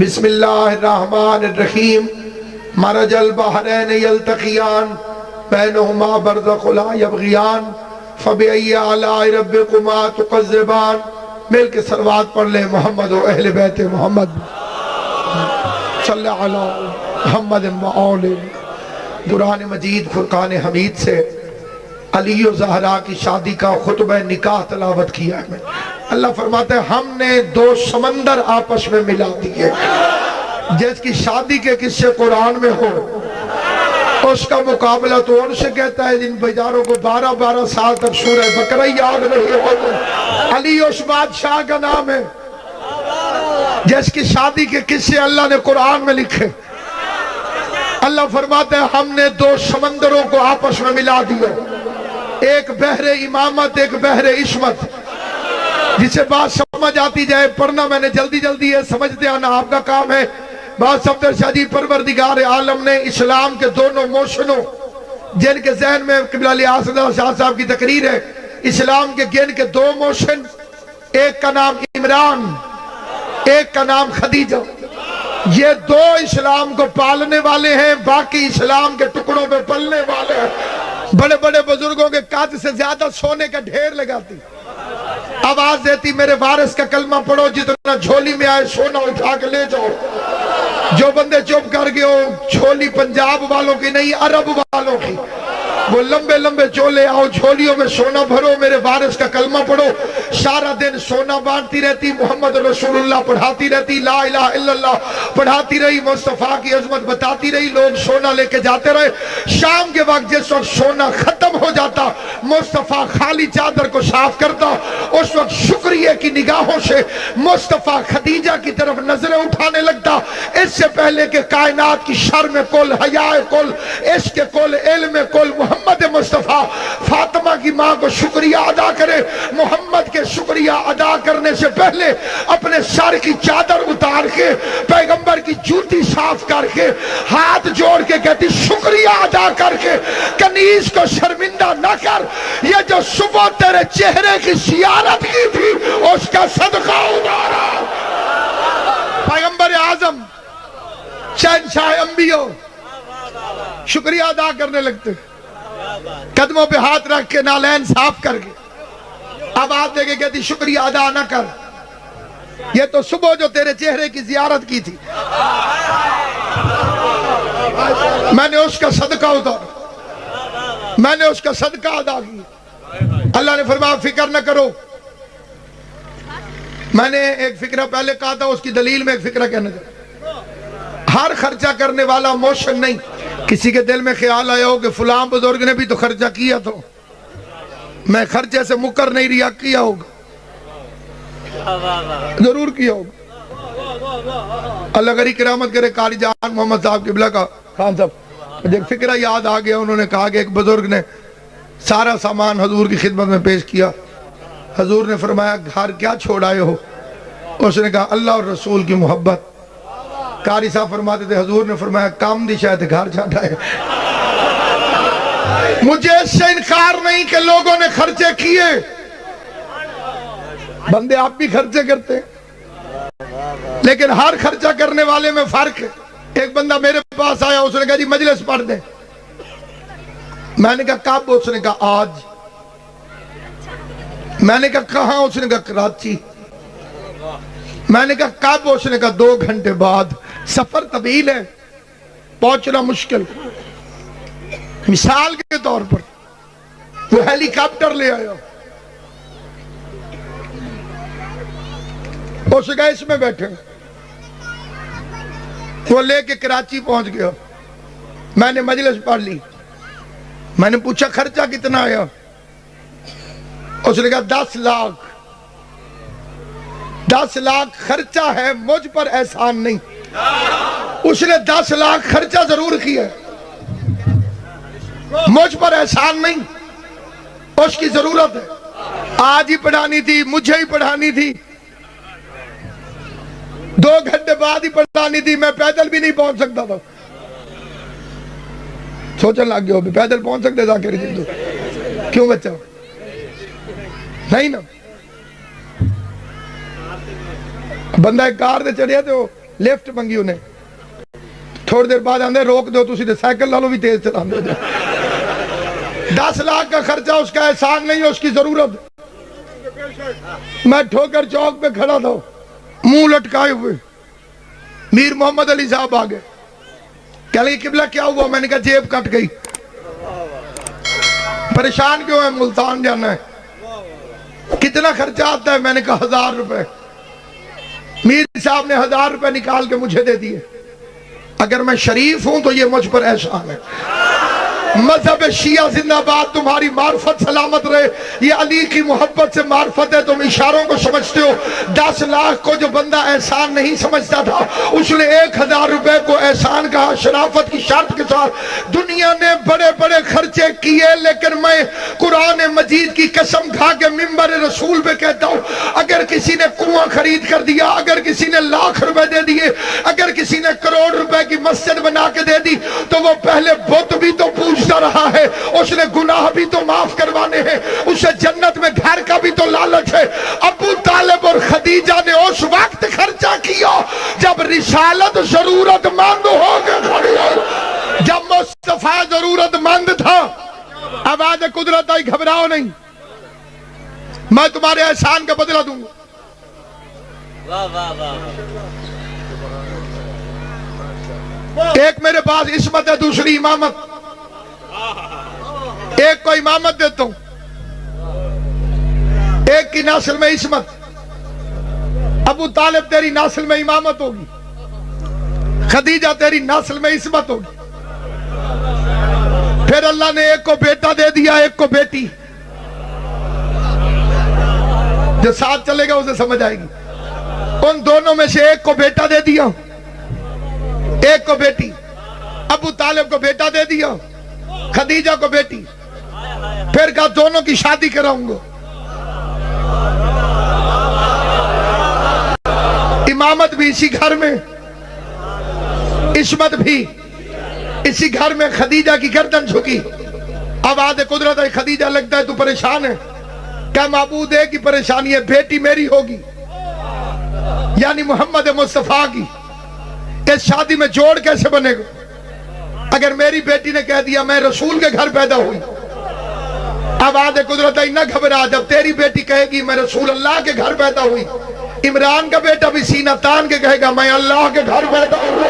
بسم اللہ الرحمن الرحیم مرج البحرین یلتقیان بینہما برزخ لا یبغیان فبأی آلاء ربکما تکذبان۔ مل کے صلوات پڑھ لیں محمد و اہل بیت محمد صلی علی محمد وآلہ۔ قرآن مجید فرقان حمید سے علی و زہرا کی شادی کا خطبہ نکاح تلاوت کیا ہے۔ اللہ فرماتے ہیں ہم نے دو سمندر آپس میں ملا دیے۔ جس کی شادی کے قصے قرآن میں ہو اس کا مقابلہ تو ان سے کہتا ہے جن بیچاروں کو 12 سال تک سورہ بقرہ یاد نہیں ہوتے۔ علی اس بادشاہ کا نام ہے جس کی شادی کے قصے اللہ نے قرآن میں لکھے۔ اللہ فرماتے ہیں ہم نے دو سمندروں کو آپس میں ملا دیا، ایک بحر امامت ایک بحر عصمت۔ جسے بات سمجھ آتی جائے پڑھنا، میں نے جلدی ہے سمجھتے آنا آپ کا کام ہے۔ بات صفدر شاہ جی پروردگار عالم نے اسلام کے دونوں موشنوں جن کے ذہن میں قبلہ علی آصد اللہ شاہ صاحب کی تقریر ہے، اسلام کے گن کے دو موشن، ایک کا نام عمران ایک کا نام خدیجہ، یہ دو اسلام کو پالنے والے ہیں، باقی اسلام کے ٹکڑوں پہ پلنے والے ہیں۔ بڑے بڑے بزرگوں کے قد سے زیادہ سونے کا ڈھیر لگاتی، آواز دیتی میرے وارث کا کلمہ پڑھو، جتنا جھولی میں آئے سونا اٹھا کے لے جاؤ۔ جو بندے چپ کر گئے ہو، جھولی پنجاب والوں کی نہیں عرب والوں کی، وہ لمبے لمبے چولے آؤ، جھولیوں میں سونا بھرو، میرے وارث کا کلمہ پڑھو۔ سارا دن سونا بانٹتی رہتی، محمد رسول اللہ پڑھاتی رہتی، لا الہ الا اللہ پڑھاتی رہی، مصطفیٰ کی عظمت بتاتی رہی، لوگ سونا لے کے جاتے رہے۔ شام کے وقت جس وقت سونا ختم ہو جاتا، مصطفیٰ خالی چادر کو صاف کرتا، اس وقت شکریہ کی نگاہوں سے مصطفیٰ خدیجہ کی طرف نظریں اٹھانے لگتا۔ اس سے پہلے کہ کائنات کی شرم کل، حیا کل، عشق کل، علم کل محمد مصطفیٰ فاطمہ کی ماں کو شکریہ ادا کرے، محمد کے شکریہ ادا کرنے سے پہلے اپنے سر کی چادر اتار کے پیغمبر کی جوتی صاف کر کے ہاتھ جوڑ کے کہتی شکریہ ادا کر کے کنیز کو شرمندہ نہ کر، یہ جو صبح تیرے چہرے کی زیارت کی تھی اس کا صدقہ اتارا۔ پیغمبر اعظم شہنشاہ انبیاء شکریہ ادا کرنے لگتے، قدموں پہ ہاتھ رکھ کے نالین صاف کر کے اب آج دے کے کہتی شکریہ ادا نہ کر، یہ تو صبح جو تیرے چہرے کی زیارت کی تھی میں نے اس کا صدقہ اتارا، میں نے اس کا صدقہ ادا کیا۔ اللہ نے فرمایا فکر نہ کرو، میں نے ایک فکرہ پہلے کہا تھا، اس کی دلیل میں ایک فکرہ کہنا چاہتا۔ ہر خرچہ کرنے والا موشن نہیں، کسی کے دل میں خیال آیا ہو کہ فلاں بزرگ نے بھی تو خرچہ کیا، تو میں خرچے سے مکر نہیں رہا، کیا ہوگا، ضرور کیا ہوگا۔ اللہ کری کرامت کرے قاری جان محمد صاحب قبلہ کا خان صاحب، مجھے ایک فکرہ یاد آ گیا، انہوں نے کہا کہ ایک بزرگ نے سارا سامان حضور کی خدمت میں پیش کیا، حضور نے فرمایا گھر کیا چھوڑ آئے ہو؟ اس نے کہا اللہ اور رسول کی محبت۔ قاری صاحب فرماتے تھے حضور نے فرمایا کام دی شاید گھر چھاڑا ہے۔ مجھے اس سے انکار نہیں کہ لوگوں نے خرچے کیے، بندے آپ بھی خرچے کرتے ہیں، لیکن ہر خرچہ کرنے والے میں فرق ہے۔ ایک بندہ میرے پاس آیا، اس نے کہا جی مجلس پڑھ دیں، میں نے کہا کب؟ اس نے کہا آج۔ میں نے کہا کہاں؟ اس نے کہا کراچی۔ میں نے کہا کب؟ اس نے کہا 2 گھنٹے بعد۔ سفر طویل ہے، پہنچنا مشکل، مثال کے طور پر وہ ہیلی کاپٹر لے آیا، اس نے کہا اس میں بیٹھے، وہ لے کے کراچی پہنچ گیا۔ میں نے مجلس پڑھ لی، میں نے پوچھا خرچہ کتنا آیا؟ اس نے کہا 10 لاکھ۔ 10 لاکھ خرچہ ہے، مجھ پر احسان نہیں۔ اس نے 10 لاکھ خرچہ ضرور کیا، مجھ پر احسان نہیں، اس کی ضرورت ہے، آج ہی پڑھانی تھی، مجھے ہی پڑھانی تھی، 2 گھنٹے بعد ہی پڑھانی تھی، میں پیدل بھی نہیں پہنچ سکتا تھا۔ سوچنے لگ گیا ہو پیدل پہنچ سکتے ذاکر جی؟ کیوں بچہ نہیں نا، بندہ ایک کار دے چڑھیا تو لفٹ منگی انہیں، تھوڑی دیر بعد آندے روک دو تسی تے سائیکل لالو بھی تیز چلاندے ہو جائے۔ 10 لاکھ کا خرچہ اس کا احسان نہیں ہے، اس کی ضرورت۔ میں ٹھوکر چوک پہ کھڑا تھا، منہ لٹکائے ہوئے، میر محمد علی صاحب آگئے، کہہ لگے قبلہ کیا ہوا؟ میں نے کہا جیب کٹ گئی۔ پریشان کیوں ہے؟ ملتان جانا ہے۔ کتنا خرچہ آتا ہے؟ میں نے کہا 1000 روپے۔ میر صاحب نے 1000 روپے نکال کے مجھے دے دیے۔ اگر میں شریف ہوں تو یہ مجھ پر احسان ہے۔ مذہب شیعہ زندہ باد، تمہاری معرفت سلامت رہے۔ یہ علی کی محبت سے معرفت ہے، تم اشاروں کو سمجھتے ہو۔ 10 لاکھ کو جو بندہ احسان نہیں سمجھتا تھا، اس نے 1000 روپے کو احسان کہا، شرافت کی شرط کے ساتھ۔ دنیا نے بڑے بڑے خرچے کیے، لیکن میں قرآن مجید کی قسم کھا کے منبر رسول پہ کہتا ہوں، اگر کسی نے کنواں خرید کر دیا، اگر کسی نے لاکھ روپے دے دیے، اگر کسی نے کروڑ روپے کی مسجد بنا کے دے دی، تو وہ پہلے بت بھی تو پوچھتا رہا ہے، اس نے گناہ بھی تو معاف کروانے ہیں، اسے جنت میں گھر کا بھی تو لالچ ہے۔ ابو طالب اور خدیجہ نے اس وقت خرچہ کیا جب رسالت ضرورت مند ہو کے کھڑی ہے، جب مصطفیٰ ضرورت مند تھا۔ آواز قدرت آئی، گھبراؤ نہیں، میں تمہارے احسان کا بدلہ دوں گا۔ ایک میرے پاس عصمت ہے، دوسری امامت۔ ایک کو امامت دیتا ہوں، ایک کی نسل میں عصمت۔ ابو طالب تیری نسل میں امامت ہوگی، خدیجہ تیری نسل میں عصمت ہوگی۔ پھر اللہ نے ایک کو بیٹا دے دیا، ایک کو بیٹی۔ جو ساتھ چلے گا اسے سمجھ آئے گی۔ ان دونوں میں سے ایک کو بیٹا دے دیا، ایک کو بیٹی۔ ابو طالب کو بیٹا دے دیا، خدیجہ کو بیٹی۔ پھر کہا دونوں کی شادی کراؤں گا۔ امامت بھی اسی گھر میں، عصمت بھی اسی گھر میں۔ خدیجہ کی گردن جھکی، آواز قدرت ہے، خدیجہ لگتا ہے تو پریشان ہے؟ کیا معبود ہے کی پریشانی ہے؟ بیٹی میری ہوگی، یعنی محمد مصطفیٰ کی۔ اس شادی میں جوڑ کیسے بنے گا؟ اگر میری بیٹی نے کہہ دیا میں رسول کے گھر پیدا ہوئی، آواز قدرت ہے، نہ گھبرا، جب تیری بیٹی کہے گی میں رسول اللہ کے گھر پیدا ہوئی، عمران کا بیٹا بھی سینہ تان کے کہے گا میں اللہ کے گھر پیدا ہوا۔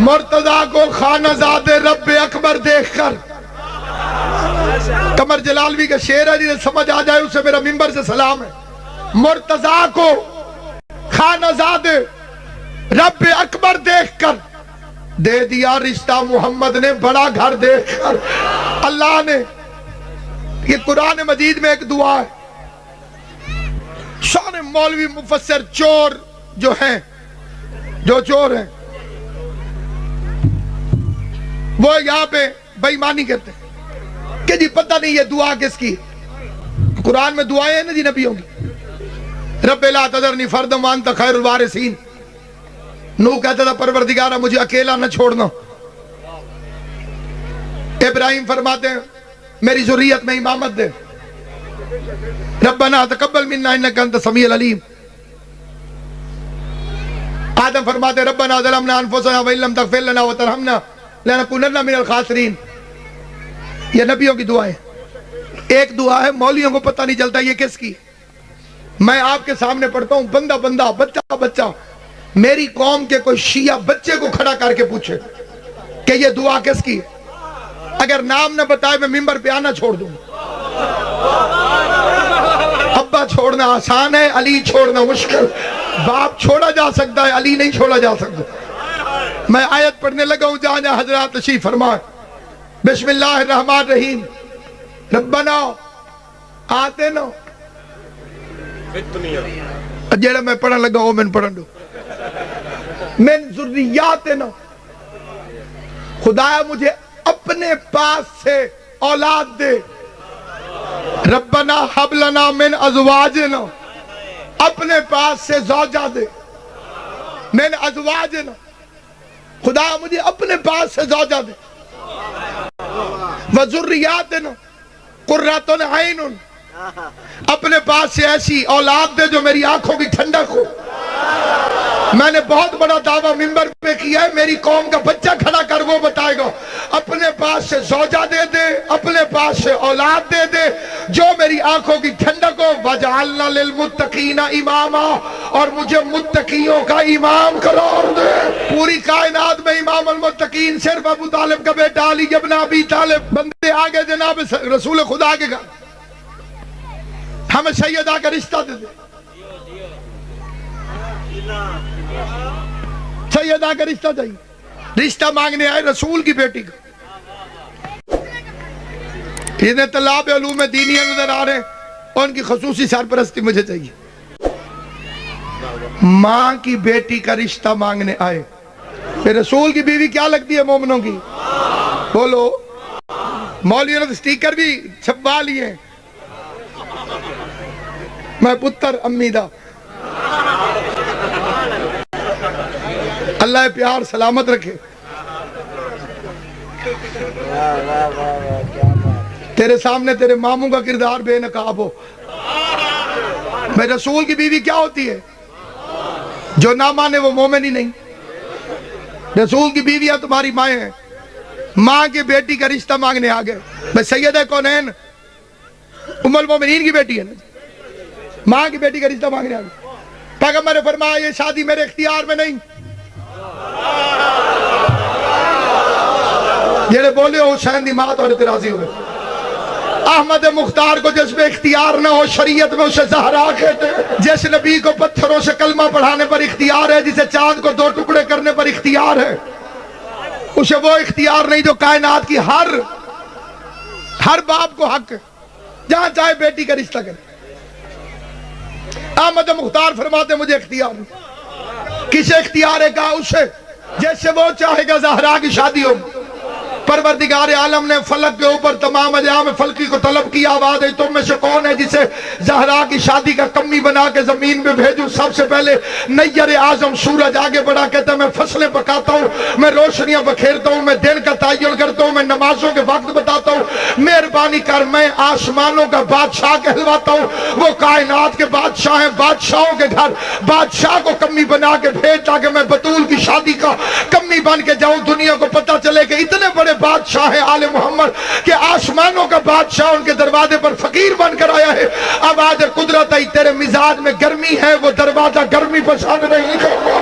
مرتضیٰ کو خانہ زاد رب اکبر دیکھ کر، قمر جلالوی کا شعر ہے، جسے سمجھ آ جائے اسے میرا منبر سے سلام ہے۔ مرتضیٰ کو خانہ زاد رب اکبر دیکھ کر دے دیا رشتہ، محمد نے بڑا گھر دیکھ کر۔ اللہ نے، یہ قرآن مجید میں ایک دعا ہے، سارے مولوی مفسر چور جو ہیں، جو چور ہیں، وہ یہاں پہ بے ایمانی کرتے ہیں کہ جی پتہ نہیں یہ دعا کس کی۔ قرآن میں دعائیں ہیں نا جی نبیوں کی۔ رب لا تذرنی فردا وانت خیر الوارثین۔ نوح کہتا تھا پروردگارہ مجھے اکیلا نہ چھوڑنا۔ ابراہیم فرماتے ہیں میری ذریت میں امامت دے۔ ربنا تقبل منا انک انت السمیع العلیم۔ آدم فرماتے ہیں ربنا ظلمنا انفسنا وان لم تغفر لنا وترحمنا لنکونن من الخاسرین۔ یہ نبیوں کی دعائیں۔ ایک دعا ہے مولویوں کو پتہ نہیں چلتا یہ کس کی۔ میں آپ کے سامنے پڑھتا ہوں، بندہ بندہ، بچہ بچہ، میری قوم کے کوئی شیعہ بچے کو کھڑا کر کے پوچھے کہ یہ دعا کس کی ہے، اگر نام نہ بتائے میں منبر پہ آنا چھوڑ دوں۔ ابا چھوڑنا آسان ہے، علی چھوڑنا مشکل۔ باپ چھوڑا جا سکتا ہے، علی نہیں چھوڑا جا سکتا۔ میں آیت پڑھنے لگا ہوں جہاں جہاں حضرات تشریف فرمائے۔ بسم اللہ الرحمن الرحیم۔ ربنا آتے نا جیڑا میں پڑھن لگا ہوں میں پڑھن دو۔ من ذریاتنا، خدایا مجھے اپنے پاس سے اولاد دے۔ ربنا حب لنا من ازواجنا، اپنے پاس سے زوجہ دے۔ من ازواجنا، خدایا مجھے اپنے پاس سے زوجہ دے۔ وذریاتنا قرۃ عین، اپنے پاس سے ایسی اولاد دے جو میری آنکھوں کی ٹھنڈک ہو۔ میں نے بہت بڑا دعویٰ منبر پہ کیا ہے، میری قوم کا بچہ کھڑا کر وہ بتائے گا، اپنے پاس سے زوجہ دے دے، اپنے پاس سے اولاد دے دے، جو میری آنکھوں کی ٹھنڈک ہو، وَجَعَلْنَا لِلْمُتَّقِينَ إِمَامًا، اور مجھے متقیوں کا امام قرار دے۔ پوری کائنات میں امام المتقین صرف ابو طالب کا بیٹا علی ابن ابی طالب۔ بندے آگے جناب رسول خدا کے گھر، ہمیں سیدہ کا رشتہ دے دے، سیدہ کا رشتہ چاہیے، رشتہ مانگنے آئے رسول کی بیٹی کا۔ انہیں طلاب علوم دینیہ نظر آ رہے ہیں، اور ان کی خصوصی سرپرستی مجھے چاہیے۔ ماں کی بیٹی کا رشتہ مانگنے آئے، رسول کی بیوی کیا لگتی ہے مومنوں کی؟ بولو۔ مولویوں نے سٹیکر بھی چھپوا لیے، میں پتر امی دا۔ اللہ پیار سلامت رکھے۔ تیرے سامنے تیرے ماموں کا کردار بے نقاب ہو۔ میں رسول کی بیوی کیا ہوتی ہے؟ جو نہ مانے وہ مومن ہی نہیں۔ رسول کی بیویاں تمہاری مائیں ہیں، ماں کی بیٹی کا رشتہ مانگنے آگئے۔ میں سیدہ کونین ام المومنین کی بیٹی ہے نا، ماں کی بیٹی کا رشتہ مانگنے آگئے۔ پیغمبر نے فرمایا یہ شادی میرے اختیار میں نہیں، جڑے بولے ہو حسین دی مات اور اعتراضی ہوئے۔ احمد مختار کو جس میں اختیار نہ ہو شریعت میں اسے زہرا کہتے ہیں۔ جس نبی کو پتھروں سے کلمہ پڑھانے پر اختیار ہے، جسے چاند کو 2 ٹکڑے کرنے پر اختیار ہے، اسے وہ اختیار نہیں جو کائنات کی ہر باپ کو حق ہے، جہاں چاہے بیٹی کا رشتہ کرے۔ احمد مختار فرماتے مجھے اختیار نہیں۔ کسے اختیار ہے؟ کہا اسے جیسے وہ چاہے گا زہرا کی شادی ہو۔ پروردگار عالم نے فلک کے اوپر تمام اجرام فلکی کو طلب کیا، آواز ہے تم میں سے کون ہے جسے زہرا کی شادی کا کمی بنا کے زمین میں بھیجوں؟ سب سے پہلے نیر اعظم سورج آگے بڑھا کہتا ہے میں فصلیں پکاتا ہوں، میں روشنیاں بکھیرتا ہوں، میں دن کا تعین کرتا ہوں، میں نمازوں کے وقت بتاتا ہوں، مہربانی کر میں آسمانوں کا بادشاہ کہلواتا ہوں، وہ کائنات کے بادشاہ ہیں، بادشاہوں کے گھر بادشاہ کو کمی بنا کے بھیج تاکہ میں بطول کی شادی کا کمی بن کے جاؤں۔ دنیا کو پتہ چلے کہ اتنے بڑے بادشاہ ہے آل محمد کہ آسمانوں کا بادشاہ ان کے دروازے پر فقیر بن کر آیا ہے۔ اب آج قدرت ہے تیرے مزاج میں گرمی ہے، وہ دروازہ گرمی پسند نہیں کرتا۔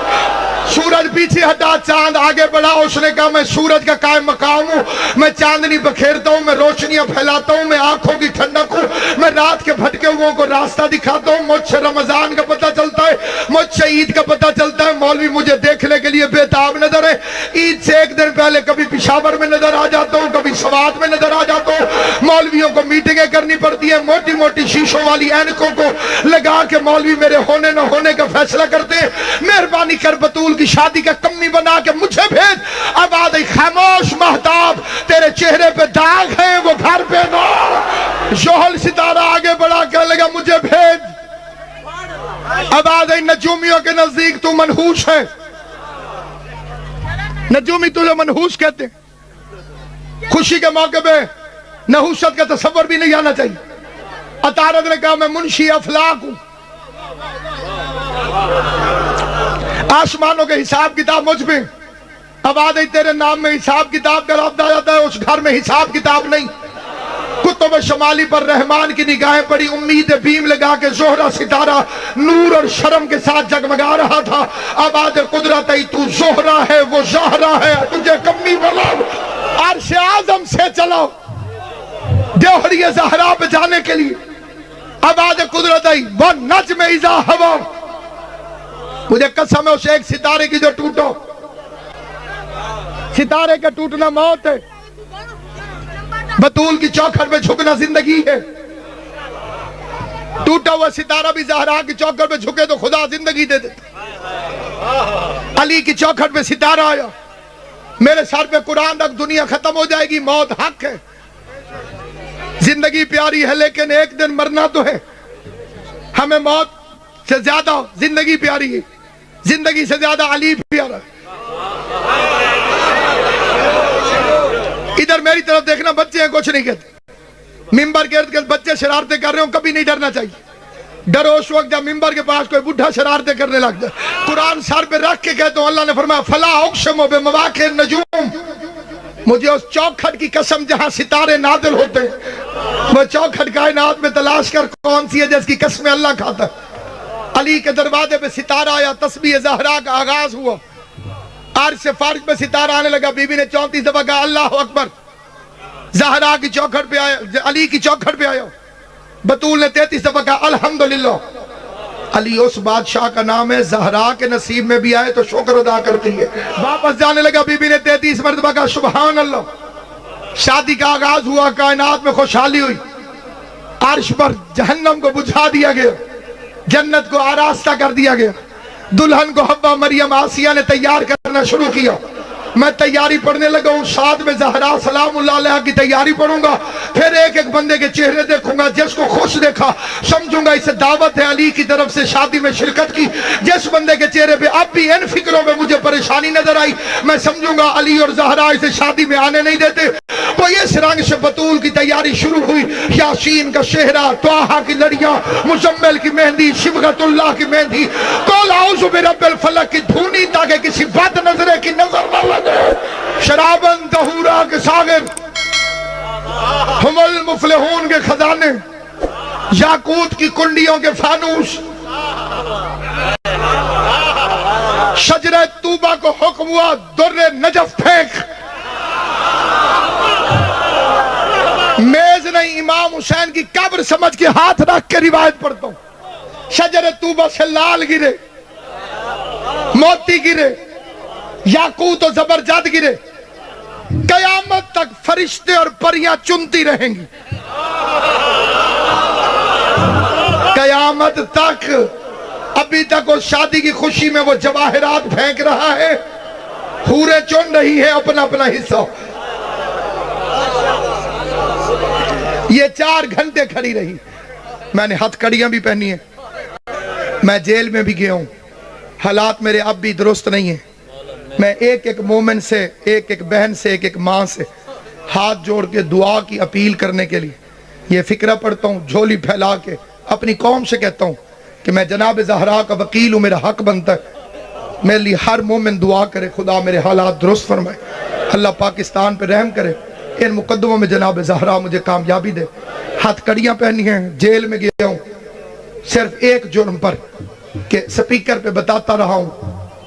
سورج پیچھے ہٹا، چاند آگے بڑھا، اس نے کہا میں سورج کا قائم مقام ہوں، میں چاندنی بکھیرتا ہوں، میں روشنیاں پھیلاتا ہوں، میں آنکھوں کی ٹھنڈک ہوں، میں رات کے بھٹکے ہوئے کو راستہ دکھاتا ہوں، مجھ سے رمضان کا پتہ چلتا ہے، مجھ سے عید کا پتہ چلتا ہے۔ مولوی مجھے دیکھنے کے لیے بےتاب نظر ہے، عید سے ایک دن پہلے کبھی پشاور میں نظر آ جاتا ہوں، کبھی سوات میں نظر آ جاتا ہوں۔ مولویوں کو میٹنگیں کرنی پڑتی ہیں، موٹی موٹی شیشوں والی اینکوں کو لگا کے مولوی میرے ہونے نہ ہونے کا فیصلہ کرتے ہیں۔ مہربانی کر بطول کی شادی کا کمی بنا کے مجھے بھیج۔ اب آدھے خاموش مہتاب تیرے چہرے پہ داغ ہے، وہ گھر پہ نور۔ جوہل ستارہ آگے بڑھا کہنے لگا مجھے بھیج۔ اب آدھے نجومیوں کے نزدیک تو منحوس ہے، نجومی تجھے منحوس کہتے ہیں۔ خوشی کے موقع پہ نحوست کا تصور بھی نہیں آنا چاہیے۔ عطارد نے کہا میں منشی افلاک ہوں، آسمانوں کے حساب کتاب مجھ پہ۔ اب آدھے تیرے نام میں حساب کتاب کا لفظ آ جاتا ہے، اس گھر میں حساب کتاب نہیں۔ کتب شمالی پر رحمان کی نگاہیں پڑی، امید بیم لگا کے زہرہ ستارہ نور اور شرم کے ساتھ جگمگا رہا تھا۔ اب آدھے قدرت ہے تو زہرہ ہے، وہ زہرہ ہے، تجھے کمی بنا عرش اعظم سے چلو جوہری زہرا پہ جانے کے لیے۔ اب آدھے قدرت ہے وہ نجم اذا ہوا، مجھے قسم ہے اس ایک ستارے کی جو ٹوٹو، ستارے کا ٹوٹنا موت ہے، بطول کی چوکھٹ پہ جھکنا زندگی ہے۔ ٹوٹا ہوا ستارہ بھی زہرا کی چوکھٹ پہ جھکے تو خدا زندگی دے دیتا۔ علی کی چوکھٹ پہ ستارہ آیا، میرے سر پہ قرآن رکھ، دنیا ختم ہو جائے گی، موت حق ہے، زندگی پیاری ہے لیکن ایک دن مرنا تو ہے۔ ہمیں موت سے زیادہ زندگی پیاری ہے، زندگی سے زیادہ علی پیارا ہے۔ ادھر میری طرف دیکھنا، بچے ہیں کچھ نہیں کہتے، ممبر کے ارد گرد بچے شرارتیں کر رہے ہوں، کبھی نہیں ڈرنا چاہیے۔ ڈرو اس وقت جب ممبر کے پاس کوئی بڈھا شرارتیں کرنے لگ جائے. قرآن سر پہ رکھ کے کہتا ہوں، اللہ نے فرمایا فلا اقسم بمواقع النجوم، مجھے اس چوکھٹ کی قسم جہاں ستارے نازل ہوتے ہیں. وہ چوکھٹ کائنات میں تلاش کر کون سی ہے جس کی قسمیں اللہ کھاتا ہے. علی کے دروازے پہ ستارہ آیا، تسبیح زہرا کا آغاز ہوا، عرش سے فرش پہ ستارہ آنے لگا. بی بی نے 34 دفعہ کہا اللہ اکبر. زہرا کی چوکھٹ پہ آیا، علی کی چوکھٹ پہ آیا. بطول نے 33 دفعہ کہا الحمدللہ. علی اس بادشاہ کا نام ہے زہرا کے نصیب میں بھی آئے تو شکر ادا کرتی ہے. واپس جانے لگا، بی بی نے 33 مرتبہ کہا سبحان اللہ. شادی کا آغاز ہوا، کائنات میں خوشحالی ہوئی. عرش پر جہنم کو بجھا دیا گیا، جنت کو آراستہ کر دیا گیا. دلہن کو حوا مریم آسیہ نے تیار کرنا شروع کیا. میں تیاری پڑھنے لگا ہوں، ساتھ میں زہرا سلام اللہ علیہ کی تیاری پڑھوں گا. پھر ایک ایک بندے کے چہرے دیکھوں گا، جس کو خوش دیکھا سمجھوں گا اسے دعوت ہے علی کی طرف سے شادی میں شرکت کی. جس بندے کے چہرے پہ اب بھی ان فکروں میں مجھے پریشانی نظر آئی، میں سمجھوں گا علی اور زہرا اسے شادی میں آنے نہیں دیتے. وہ اس رنگ سے بطول کی تیاری شروع ہوئی. یاسین کا شہرہ، طٰہٰ کی لڑیاں، مزمل کی مہندی، شبغت اللہ کی مہندی، قل اعوذ برب الفلق کی دھونی تاکہ کسی بد نظرے کی نظر نہ لگے. شرابن طہورا کے ساغر، ہم المفلحون کے خزانے، یاقوت کی کنڈیوں کے فانوس. شجرہ طوبہ کو حکم ہوا در نجف پھینک. میز نہیں، امام حسین کی قبر سمجھ کے ہاتھ رکھ کے روایت پڑھتا ہوں. شجرہ طوبہ سے لال گرے، موتی گرے، یاقوت و زبرجد گرے. قیامت تک فرشتے اور پریاں چنتی رہیں گی. قیامت تک. ابھی تک وہ شادی کی خوشی میں وہ جواہرات پھینک رہا ہے، حوریں چن رہی ہے اپنا اپنا حصہ. یہ 4 گھنٹے کھڑی رہی. میں نے ہتھ کڑیاں بھی پہنی ہیں. میں جیل میں بھی گیا ہوں. حالات میرے اب بھی درست نہیں ہیں. میں ایک ایک مومن سے، ایک ایک بہن سے، ایک ایک ماں سے ہاتھ جوڑ کے دعا کی اپیل کرنے کے لیے یہ فکرہ پڑھتا ہوں. جھولی پھیلا کے اپنی قوم سے کہتا ہوں کہ میں جناب زہرا کا وکیل ہوں، میرا حق بنتا ہے. میرے لیے ہر مومن دعا کرے خدا میرے حالات درست فرمائے. اللہ پاکستان پہ رحم کرے. ان مقدموں میں جناب زہرا مجھے کامیابی دے. ہاتھ کڑیاں پہنی ہیں. جیل میں گیا ہوں صرف ایک جرم پر کہ سپیکر پہ بتاتا رہا ہوں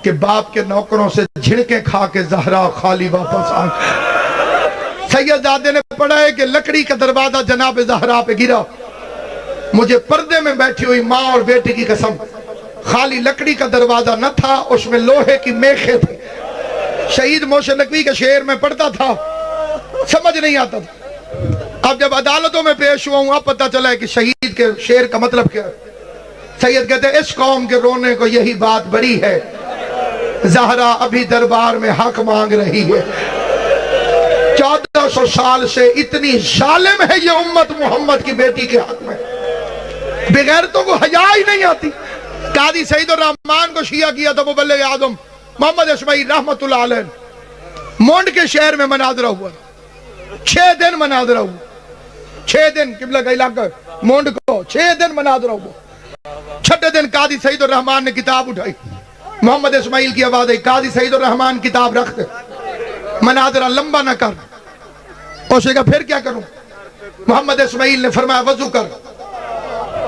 کہ باپ کے نوکروں سے جھڑکیں کھا کے زہرا خالی واپس آ. سید زادے نے پڑھا ہے کہ لکڑی کا دروازہ جناب زہرا پہ گرا. مجھے پردے میں بیٹھی ہوئی ماں اور بیٹی کی قسم، خالی لکڑی کا دروازہ نہ تھا، اس میں لوہے کی میخیں تھی. شہید محسن نقوی کے شعر میں پڑھتا تھا، سمجھ نہیں آتا تھا. اب جب عدالتوں میں پیش ہوا ہوں اب پتہ چلا ہے کہ شہید کے شعر کا مطلب کیا ہے. سید کہتے ہیں اس قوم کے رونے کو یہی بات بری ہے، زہرا ابھی دربار میں حق مانگ رہی ہے. 1400 سال سے اتنی ظالم ہے یہ امت محمد کی بیٹی کے حق میں. بغیرتوں کو حیا ہی نہیں آتی. قاضی سعید الرحمان کو شیعہ کیا تھا مبلغ اعظم محمد اسماعیل رحمت اللہ علیہ. مونڈ کے شہر میں مناظرہ ہوا، 6 دن مناظرہ ہوا. 6 دن قبلہ کا علاقہ مونڈ کو 6 دن مناظرہ ہوا. 6 دن قاضی سعید الرحمان نے کتاب اٹھائی. محمد اسماعیل کی آواز آئی، قاضی سعید الرحمان کتاب رکھ دے، مناظرہ لمبا نہ کر. اس نے کہا پھر کیا کروں؟ محمد اسماعیل نے فرمایا وضو کر،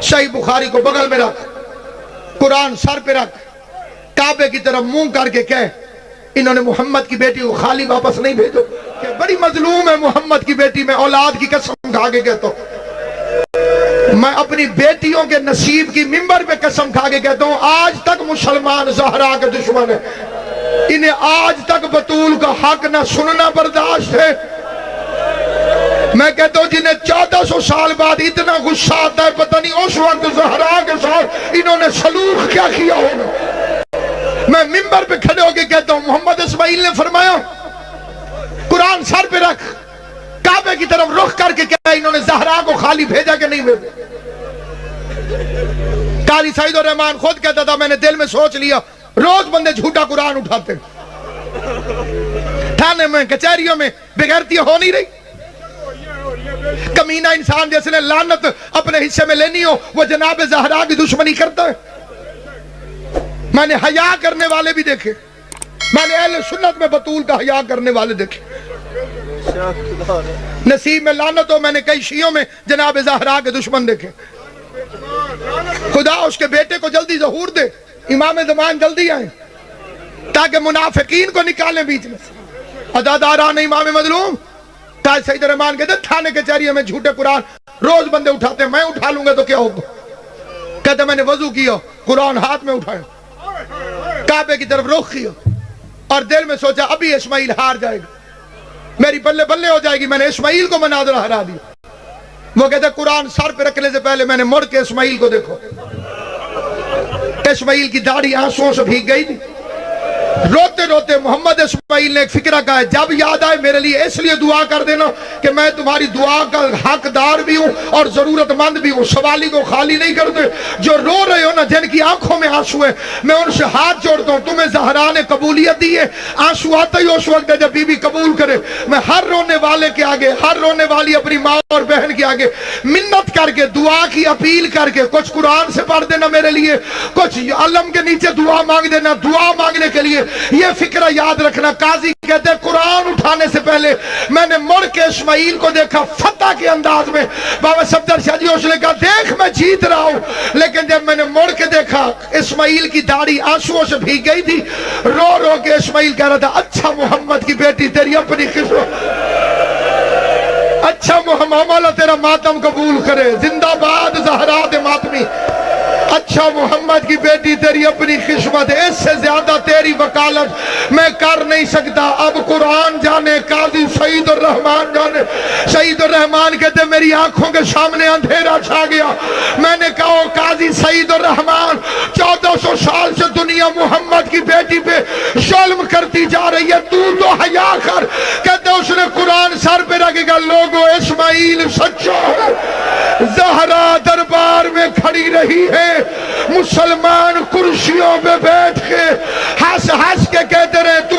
صحیح بخاری کو بغل میں رکھ، قرآن سر پہ رکھ، کعبے کی طرف منہ کر کے کہہ انہوں نے محمد کی بیٹی کو خالی واپس نہیں بھیجو. کہ بڑی مظلوم ہے محمد کی بیٹی. میں اولاد کی قسم کھا کے کہتا ہوں، میں اپنی بیٹیوں کے نصیب کی منبر پہ قسم کھا کے کہتا ہوں، آج تک مسلمان زہرا کے دشمن ہیں. انہیں آج تک بطول کا حق نہ سننا برداشت ہے. میں کہتا ہوں جنہیں 1400 سال بعد اتنا غصہ آتا ہے، پتہ نہیں اس وقت زہرا کے ساتھ انہوں نے سلوک کیا کیا ہوگا. میں منبر پہ کھڑے ہو کے کہتا ہوں محمد اسماعیل نے فرمایا قرآن سر پہ رکھ، کعبے کی طرف رخ کر کے کہا انہوں نے زہرا کو خالی بھیجا کہ نہیں بھیجا. قاضی سعید الرحمان خود کہتا تھا میں نے دل میں سوچ لیا روز بندے جھوٹا قرآن اٹھاتے. تھانے میں کچہریوں میں بغیرتی ہو نہیں رہی. کمینہ انسان جس نے لعنت اپنے حصے میں لینی ہو وہ جناب زہرا کی دشمنی کرتا ہے. میں نے حیا کرنے والے بھی دیکھے, میں نے اہل سنت میں بطول کا حیا کرنے والے دیکھے. نصیب میں لعنت ہو, میں نے کئی شیعوں میں جناب زہرا کے دشمن دیکھے. خدا اس کے بیٹے کو جلدی ظہور دے, امام زمان جلدی آئیں تاکہ منافقین کو نکالیں بیچ میں. اداداران امام مظلوم تاج سید الرحمان کہتے تھانے کے چہریے میں جھوٹے قرآن روز بندے اٹھاتے ہیں, میں اٹھا لوں گا تو کیا ہوگا. کہتے میں نے وضو کیا, قرآن ہاتھ میں اٹھایا, کعبے کی طرف رخ کیا اور دل میں سوچا ابھی اسماعیل ہار جائے گا, میری بلے بلے ہو جائے گی. میں نے اسماعیل کو مناظرہ ہرا دیا. وہ کہتے قرآن سر پہ رکھنے سے پہلے میں نے مڑ کے اسماعیل کو دیکھو, اسماعیل کی داڑھی آنسوؤں سے بھیگ گئی تھی. روتے روتے محمد اسماعیل نے ایک فکرہ کہا ہے, جب یاد آئے میرے لیے اس لیے دعا کر دینا کہ میں تمہاری دعا کا حقدار بھی ہوں اور ضرورت مند بھی ہوں. سوالی کو خالی نہیں کرتے. جو رو رہے ہو نا, جن کی آنکھوں میں آنسو ہے, میں ان سے ہاتھ جوڑتا ہوں. تمہیں زہرا نے قبولیت دی ہے, آنسو آتا ہی اس وقت ہے جب بی بی قبول کرے. میں ہر رونے والے کے آگے, ہر رونے والی اپنی ماں اور بہن کے آگے منت کر کے, دعا کی اپیل کر کے, کچھ قرآن سے پڑھ دینا میرے لیے, کچھ علم کے نیچے دعا مانگ دینا. دعا مانگنے کے لیے یہ فکرہ یاد رکھنا. قاضی کہتے قرآن اٹھانے سے پہلے میں نے مڑ کے اسماعیل کو دیکھا فتح کے انداز میں. بابا صفدر شاہ جی اس نے کہا دیکھ میں جیت رہا ہوں, لیکن جب میں نے مڑ کے دیکھا اسماعیل کی داڑھی آنسوؤں سے بھیگ گئی تھی. رو رو کے اسماعیل کہہ رہا تھا اچھا محمد کی بیٹی تیری اپنی قسمت, اچھا محمد مولا تیرا ماتم قبول کرے. زندہ باد زہرا دے ماتمی, اچھا محمد کی بیٹی تیری اپنی قسمت ہے, اس سے زیادہ تیری وکالت میں کر نہیں سکتا. اب قرآن جانے, قاضی سعید الرحمان جانے. سعید الرحمان کہتے میری آنکھوں کے سامنے اندھیرا چھا گیا. میں نے کہا قاضی سعید الرحمان 1400 سال سے دنیا محمد کی بیٹی پہ ظلم کرتی جا رہی ہے, تو حیا کر. کہتے اس نے قرآن سر پہ رکھے گا, لوگوں اسماعیل سچا ہے. زہرا دربار میں کھڑی رہی ہے, مسلمان کرسیوں پہ بیٹھ کے ہنس ہنس کے کہتے رہے تو